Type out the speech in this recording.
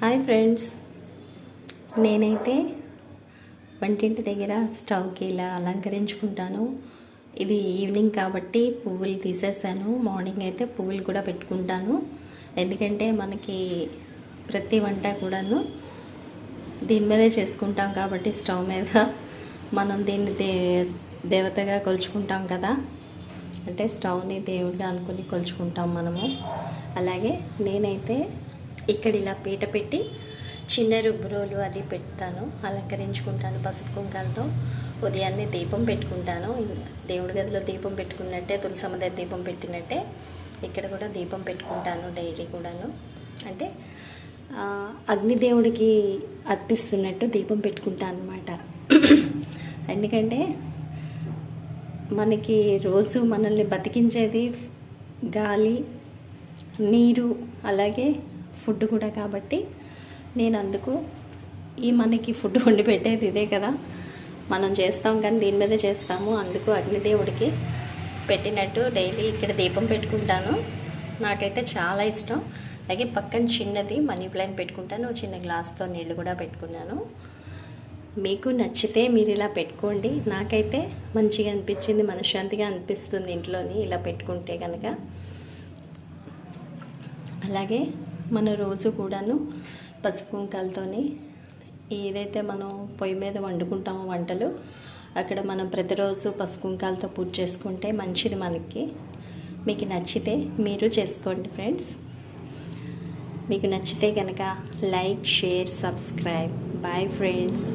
Hi friends, నేనైతే వంటింటి దగ్గర స్టవ్కి ఇలా అలంకరించుకుంటాను. ఇది ఈవినింగ్ కాబట్టి పువ్వులు తీసేసాను. మార్నింగ్ అయితే పువ్వులు కూడా పెట్టుకుంటాను. ఎందుకంటే మనకి ప్రతి వంట కూడాను దీని మీదే చేసుకుంటాం కాబట్టి స్టవ్ మీద మనం దీన్ని దేవతగా కొలుచుకుంటాం కదా, అంటే స్టవ్ని దేవుడిగా అనుకుని కొలుచుకుంటాం మనము. అలాగే నేనైతే ఇక్కడ ఇలా పీట పెట్టి చిన్న రుబ్బురోలు అది పెడతాను, అలంకరించుకుంటాను పసుపు కుంకాలతో. ఉదయాన్నే దీపం పెట్టుకుంటాను. దేవుడి గదిలో దీపం పెట్టుకున్నట్టే, తులసమ్మ దగ్గర దీపం పెట్టినట్టే ఇక్కడ కూడా దీపం పెట్టుకుంటాను డైలీ కూడాను. అంటే అగ్నిదేవుడికి అర్పిస్తున్నట్టు దీపం పెట్టుకుంటాను అనమాట. ఎందుకంటే మనకి రోజు మనల్ని బతికించేది గాలి, నీరు, అలాగే ఫుడ్ కూడా. కాబట్టి నేను అందుకు మనకి ఫుడ్ వండి పెట్టేది ఇదే కదా, మనం చేస్తాం కానీ దీని మీద చేస్తాము. అందుకు అగ్నిదేవుడికి పెట్టినట్టు డైలీ ఇక్కడ దీపం పెట్టుకుంటాను. నాకైతే చాలా ఇష్టం. అలాగే పక్కన చిన్నది మనీ ప్లాంట్ పెట్టుకుంటాను. చిన్న గ్లాస్తో నీళ్ళు కూడా పెట్టుకున్నాను. మీకు నచ్చితే మీరు ఇలా పెట్టుకోండి. నాకైతే మంచిగా అనిపించింది, మనశ్శాంతిగా అనిపిస్తుంది ఇంట్లోని ఇలా పెట్టుకుంటే కనుక. అలాగే మన రోజు కూడాను పసుపు కుంకాలతోని ఏదైతే మనం పొయ్యి మీద వండుకుంటామో వంటలు, అక్కడ మనం ప్రతిరోజు పసుపు కుంకాలతో పూజ చేసుకుంటే మంచిది మనకి. మీకు నచ్చితే మీరు చేసుకోండి ఫ్రెండ్స్. మీకు నచ్చితే కనుక like, share, subscribe. Bye friends.